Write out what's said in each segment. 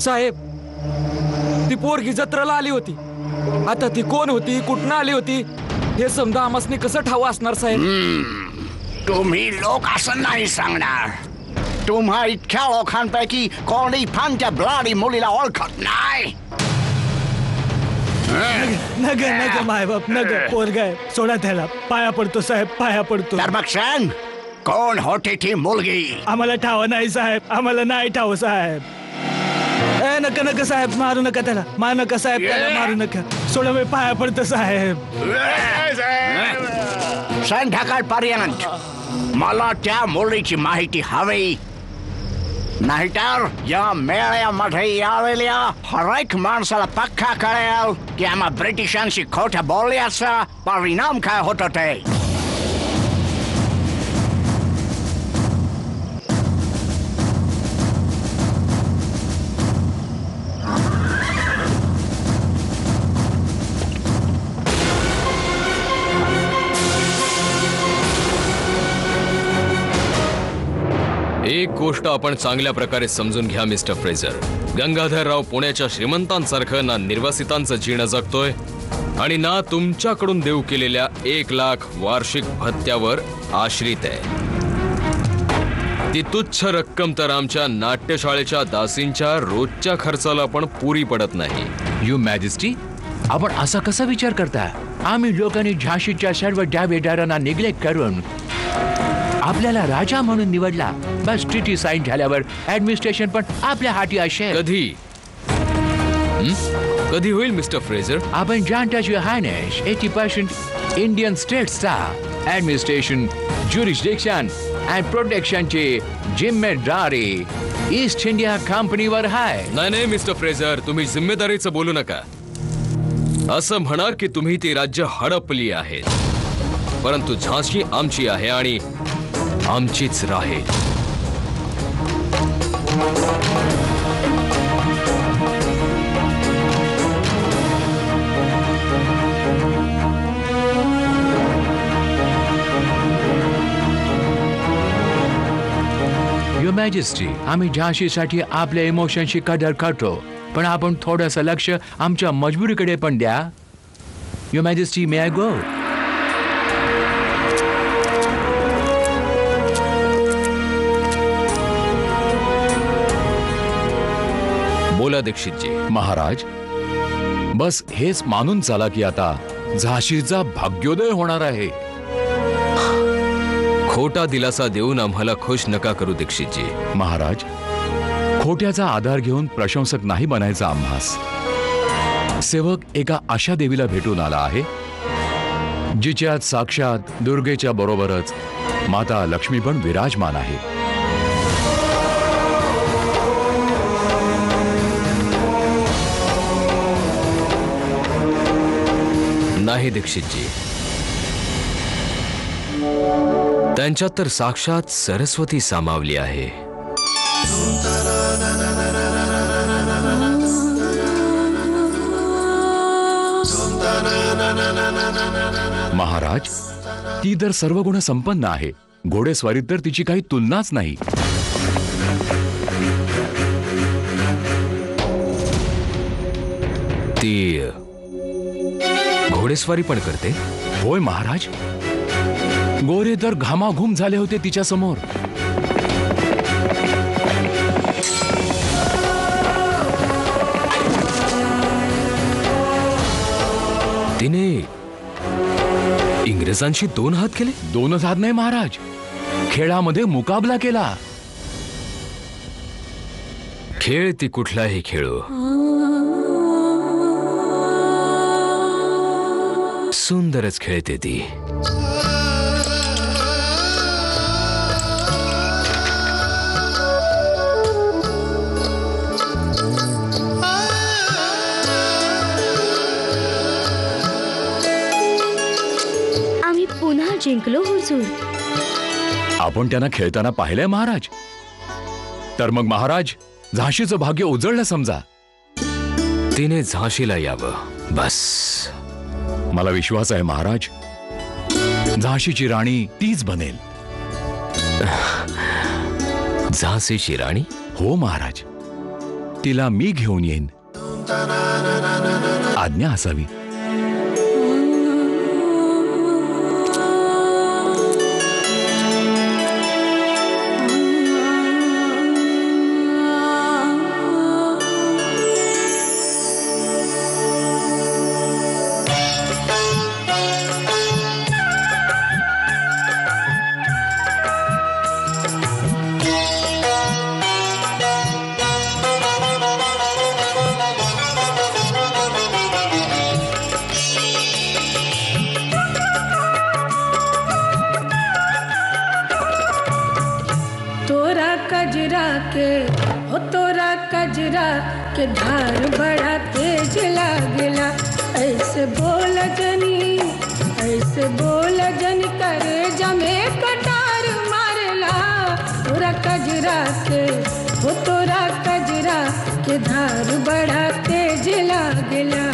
साहेब, ती पोरगी जत्रेला आली होती. आता ती कोण होती, कुठनं आली होती हे समजा आमासनी कसं ठाव असणार साहेब? तुम्ही लोक असं नाही सांगणार. तुम्हा इतक्या लोकांपैकी कोणी पण त्या ब्लाडी मुलीला ओळखत नाही. नग नग मायबाप नग, पोरगा आहे, सोडा त्याला. पाया पडतो साहेब, पाया पडतो. तर मग सांग, कोण होती ती मुलगी? आम्हाला ठाव नाही साहेब, आम्हाला नाही ठाव साहेब. ए नका नका साहेब, मारू नका त्याला, मारू नका साहेब, त्याला मारू नका. सोडा, मी पाया पडतो साहेब. संध्याकाळपर्यंत मला त्या मुलीची माहिती हवी, नाहीतर या मेळ्यामध्ये आलेल्या हर एक माणसाला पक्का कळेल की आम्हा ब्रिटिशांशी खोटं बोलल्याचा परिणाम काय होतो ते. एक गोष्ट आपण चांगल्या प्रकारे समजून घ्या मिस्टर फ्रेझर. गंगाधरराव पुण्याच्या श्रीमंतांसारखं ना निर्वासितांचं जीणं जगतोय आणि ना तुमच्याकडून देऊ केलेल्या 1 लाख वार्षिक भत्त्यावर आश्रित आहे. ती तुच्छ रक्कम तर आमच्या नाट्यशाळेच्या दासींच्या रोजच्या खर्चाला पण पुरी पडत नाही. यू मॅजेस्टी, आपण असा कसा विचार करता? आम्ही लोकांनी झाशीच्या सर्व डावेदारांना निग्लेक्ट करून आपल्याला राजा म्हणून निवडला. बस ट्रिटी साइन झाल्यावर ऍडमिनिस्ट्रेशन पण आपल्या हाती असेल. कधी होईल मिस्टर फ्रेझर? आपण जाणताच युअर हायनेस, 80% इंडियन स्टेट्सचा ऍडमिनिस्ट्रेशन, ज्युरिस्डिक्शन अँड प्रोटेक्शनची जिम्मेदारी ईस्ट इंडिया कंपनीवर आहे. नाही मिस्टर फ्रेझर, तुम्ही जिम्मेदारीचं बोलू नका. असं म्हणा की तुम्ही ती राज्य हडपली आहेत, परंतु झाशी आमची आहे आणि आमचीच राहील. युअर मॅजेस्टी, आम्ही झाशीसाठी आपल्या इमोशनची कदर करतो, पण आपण थोडंसं लक्ष आमच्या मजबुरीकडे पण द्या. युअर मॅजेस्टी, मे आय गो? बोला दीक्षितजी. महाराज, बस हेच मानून चाला की आता झाशीचा भाग्योदय होणार आहे. खोटा दिलासा देऊन आम्हाला खुश नका करू दीक्षितजी. महाराज, खोट्याचा आधार घेऊन प्रशंसक नाही बनायचा आम्हास. सेवक एका अशा देवीला भेटून आला आहे जिच्यात साक्षात दुर्गेच्या बरोबरच माता लक्ष्मी पण विराजमान आहे. नाही दीक्षितजी, त्यांच्यात तर साक्षात सरस्वती सामावली आहे. महाराज, ती तर सर्व गुण संपन्न आहे. घोडेस्वारीत तर तिची काही तुलनाच नाही. ती घोडेस्वारी पण करते? होय महाराज, गोरे तर घामाघूम झाले होते तिच्या समोर. तिने इंग्रजांशी 2 हात केले? 2 हात नाही महाराज, खेळामध्ये मुकाबला केला. खेळ ती कुठलाही खेळो, सुंदरच खेळते ती. आम्ही पुन्हा जिंकलो हुजूर. आपण त्यांना खेळताना पाहिलंय महाराज. तर मग महाराज, झाशीचं भाग्य उजळलं समजा. तिने झाशीला यावं बस. मला विश्वास आहे महाराज, झाशीची राणी तीच बनेल. झाशीची राणी? हो महाराज, तिला मी घेऊन येईन. आज्ञा असावी. कजरा के धार बड़ा तेज लागेला. ऐसे बोल जनी करे जमे कटार मारेला. तोरा कजरा के धार बड़ा तेज लागेला.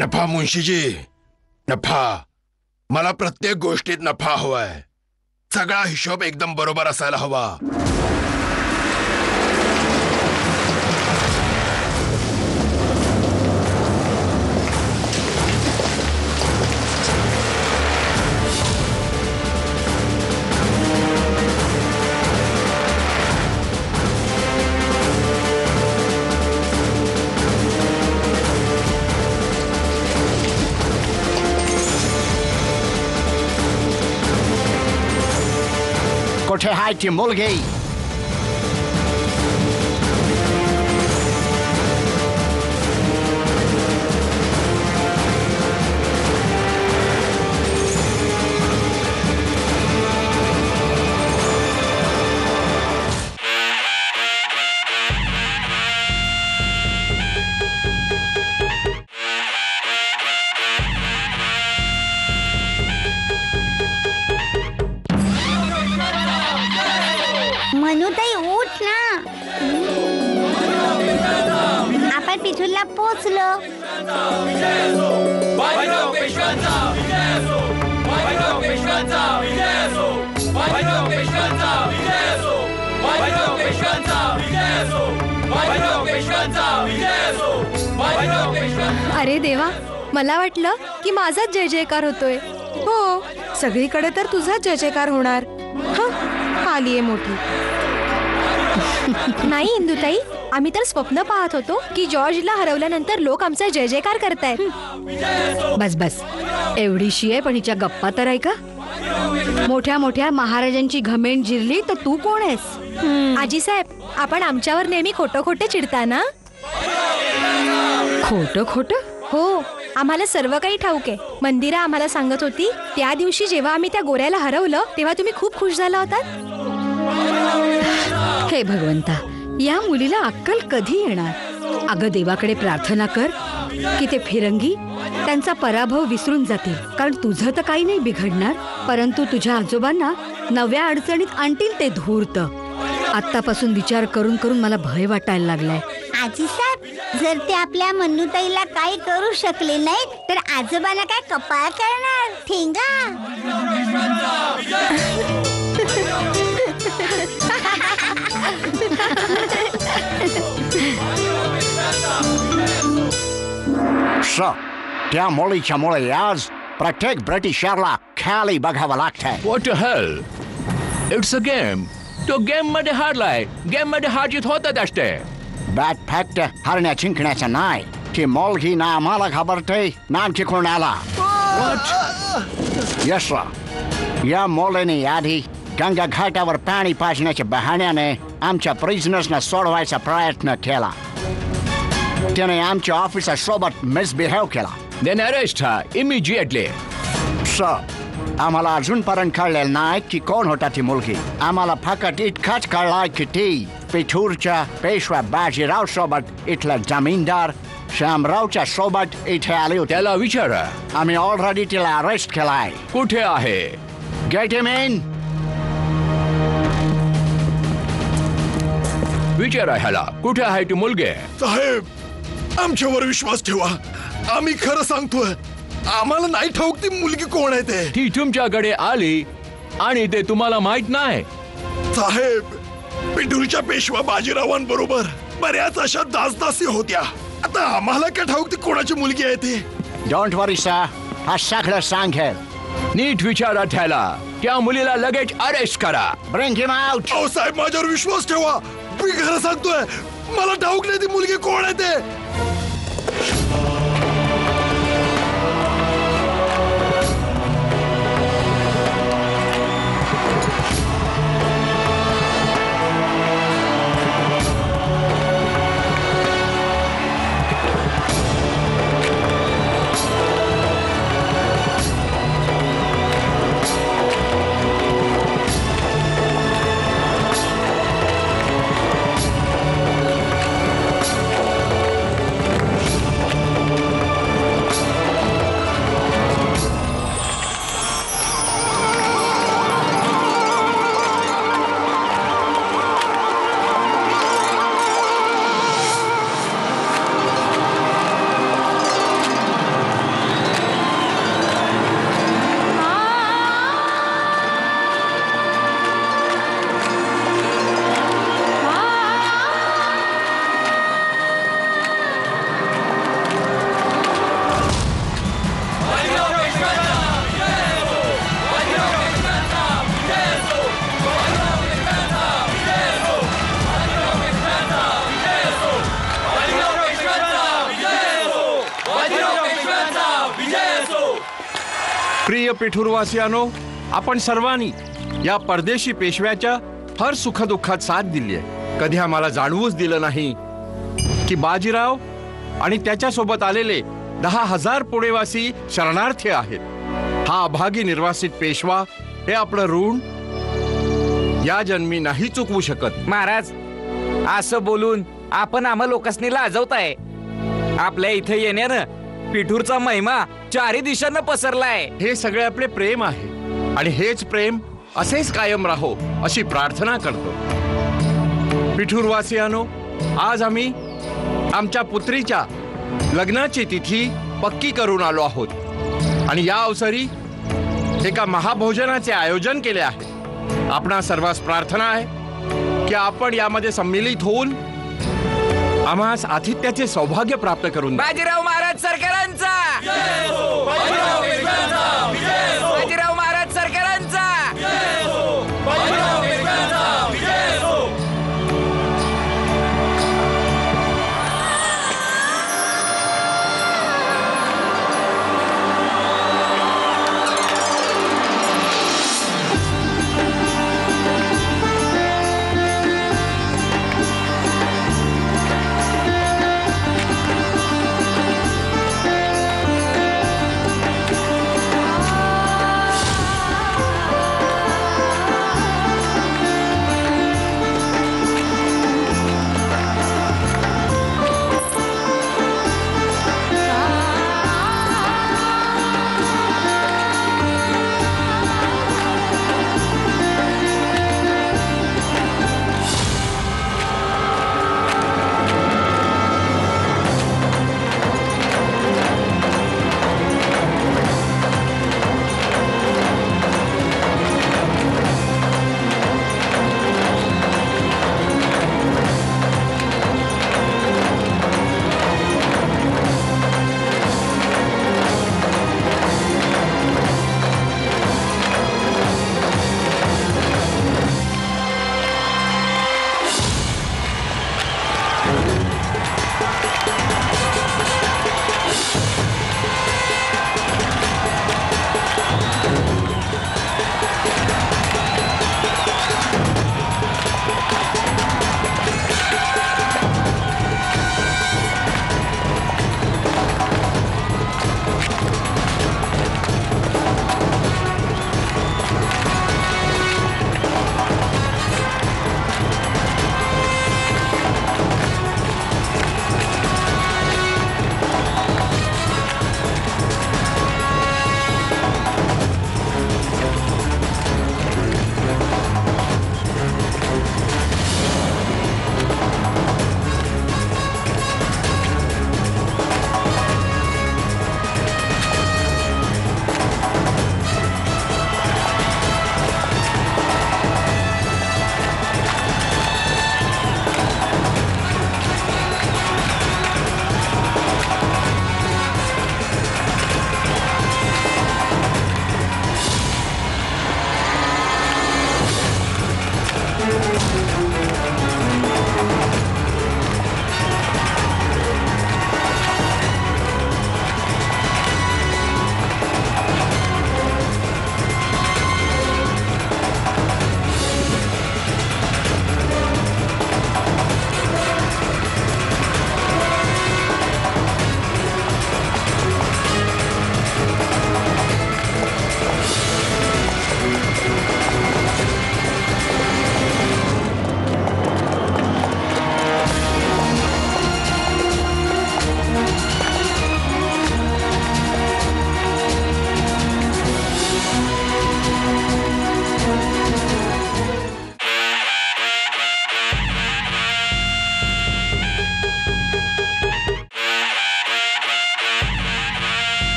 नफा मुंशीजी, नफा. मला प्रत्येक गोष्टीत नफा हवाय. सगळा हिशोब एकदम बरोबर असायला हवा. कुठे आहे ती मुलगी? मनुताई उठ ना. आपण पिठूरला पोचलो. अरे देवा, मला वाटलं की माझाच जय जयकार होतोय. हो, सगळीकडे तर तुझाच जय जयकार होणार. आलीये मोठी. नाही इंदुताई, आम्ही तर स्वप्न पाहत होतो की जॉर्जला हरवल्यानंतर लोक आमचा जय जयकार करतायत. बस बस, एवढीशी आहे पण हिच्या गप्पा तर ऐका. मोठ्या मोठ्या महाराजांची घमेंड जिरली तर तू कोण आहेस? आजी साहेब, आपण आमच्यावर नेहमी खोटं खोटं चिडता ना. खोटं खोटं? हो, आम्हाला सर्व काही ठाऊक आहे. मंदिरा आम्हाला सांगत होती त्या दिवशी जेव्हा आम्ही त्या गोऱ्याला हरवलं तेव्हा तुम्ही खूप खुश झाला होतात. हे भगवंता, या मुलीला अक्कल कधी येणार? अगं देवाकडे प्रार्थना कर की ते फिरंगी त्यांचा पराभव विसरून जातील. कारण तुझं तर काही नाही बिघडणार, परंतु तुझ्या आजोबांना नव्या अडचणीत आणतील ते धूर्त. आत्तापासून विचार करून करून मला भय वाटायला लागलाय. आजी साहेब, जर ते आपल्या मन्नूताईला काही करू शकले नाही तर आजोबांना काय कपाळ करणार? ठेंगा. त्या मुलीच्या मुळे आज प्रत्येक ब्रिटिशरला खाली बघावं लागतंय. What the hell? It's a game. तो गेम मध्ये हारलाय. गेम मध्ये हार-जीत होतच असते. बॅट फॅक्ट हरण्या जिंकण्याचा नाही. ती मुलगी ना आम्हाला घाबरते ना आणखी कोणाला. यस सर, या मुलीने आधी गंगा घाटावर पाणी पाजण्याच्या बहाण्याने आमच्या प्रिझनर्सना सोडवायचा प्रयत्न केला. त्याने आमच्या ऑफिसर सोबत मिसबिहेव केला. Then arrest her immediately. Sir, आम्हाला अजूनपर्यंत कळलेलं नाही की कोण होता ती मुलगी. आम्हाला फक्त इतकंच कळलंय की ती पिठूरच्या पेशवा बाजीराव सोबत इथला जमीनदार श्यामरावच्या सोबत इथे आली होती. त्याला विचारा. आम्ही ऑलरेडी तिला अरेस्ट केलाय. कुठे आहे? Get him in. विचारा ह्याला कुठे आहे ती मुलगी. साहेब आमच्यावर विश्वास ठेवा, आम्ही खरं सांगतोय. आम्हाला नाही ठाऊक ती मुलगी कोण आहे ते. ती तुमच्याकडे आली आणि ते तुम्हाला माहित नाही. साहेब पिठूरच्या पेशवा बाजीरावांबरोबर बऱ्याच अशा दासदासी होत्या. आता आम्हाला काय ठाऊक ती कोणाची मुलगी आहे ती. डोंट वरी सर, हा सगळं सांगेल. नीट विचारा त्याला. त्या मुलीला लगेच अरेस्ट करा. ब्रिंग हिम आउट. अहो साहेब माझ्यावर विश्वास ठेवा, मी खरं सांगतोय. मला ठाऊक नाही ती मुलगी कोण आहे ते. प्रिय पिठूरवासियानो, आपण सर्वांनी या परदेशी पेशव्याच्या हर सुखदुःखात साथ दिली आहे. कधी आम्हाला जाणवूच दिलं नाही की बाजीराव आणि त्याच्यासोबत आलेले 10,000 पुणेवासी शरणार्थी आहेत. हा अभागी निर्वासित पेशवा हे आपलं ऋण या जन्मी नाही चुकवू शकत. महाराज असं बोलून आपण आम्हा लोकांनी लाजवताय. आपल्या इथे येण्यानं पिठूरचा महिमा चारी दिशांना पसरलाय. हे सगळे आपले प्रेम आहे आणि हेच प्रेम असेच कायम राहो अशी प्रार्थना करतो. पिठूरवासियानो, आज आम्ही आमच्या पुत्रीच्या लग्नाची तिथी पक्की करून आलो आहोत आणि या अवसरी एका महाभोजनाचे आयोजन केले आहे. आपणा सर्वांस प्रार्थना आहे की आपण यामध्ये सम्मिलित होऊन आम्हास आतिथ्याचे सौभाग्य प्राप्त करून द्या. बाजीराव महाराज सरकारांचा, बाजीराव महाराज सरकारांचा.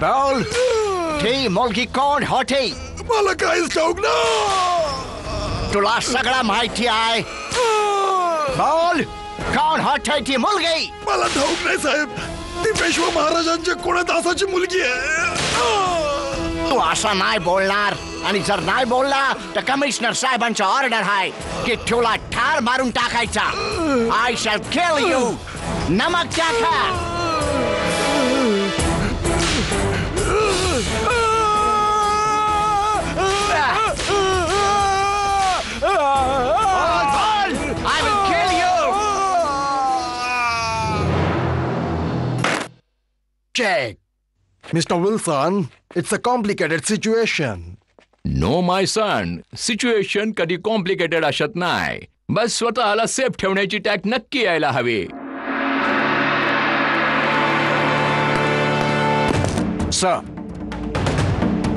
बोल ती मुलगी कोण होती? मला काहीच ठाऊक ना. तुला सगळं माहिती आहे. बोल कोण होती ती मुलगी? मला ठाऊक नाही साहेब. ती पेशवा महाराजांच्या कोणा दासाची मुलगी आहे. तू असं नाही बोलणार, आणि जर नाही बोलला तर कमिशनर साहेबांचा ऑर्डर आहे की तुला ठार मारून टाकायचा. I shall kill you. नमक टाका. I will kill you. Check. Mr. Wilson, it's a complicated situation. No my son, situation कधी कॉम्प्लिकेटेड असत नाही. बस स्वतःला सेफ ठेवण्याची टॅक नक्की यायला हवी. सर,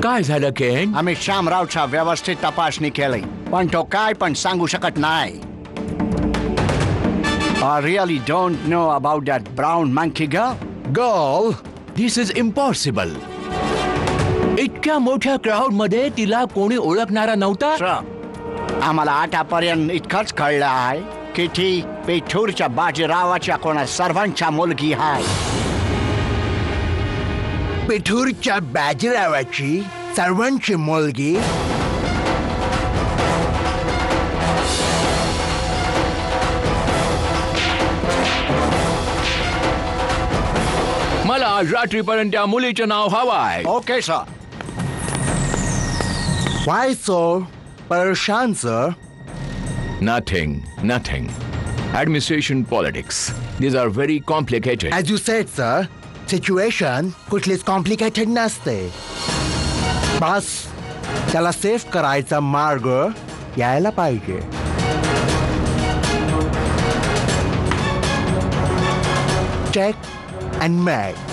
काय झालं केन? आम्ही श्यामरावच्या व्यवस्थित तपासणी केली, पण तो काय पण सांगू शकत नाही. I really don't know about that brown monkey girl. Girl, this is impossible. इतक्या मोठ्या क्राऊड मध्ये तिला कोणी ओळखणारा नव्हता. सर, आम्हाला आतापर्यंत इतकंच कळलं आहे की ती पेठूरच्या बाजीरावाच्या कोणा सर्वांच्या मुलगी आहे. पिठूरच्या बाजीरावाची सर्वांची मुलगी? मला आज रात्रीपर्यंत त्या मुलीचं नाव हवं आहे. Okay sir. Why so परेशान sir? Nothing. Administration politics. These are very complicated. As you said sir, situation कुठलीच कॉम्प्लिकेटेड नसते. बस त्याला सेफ करायचा मार्ग यायला पाहिजे. Check and make.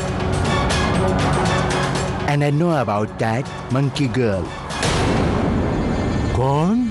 And I know about that monkey girl. कोण?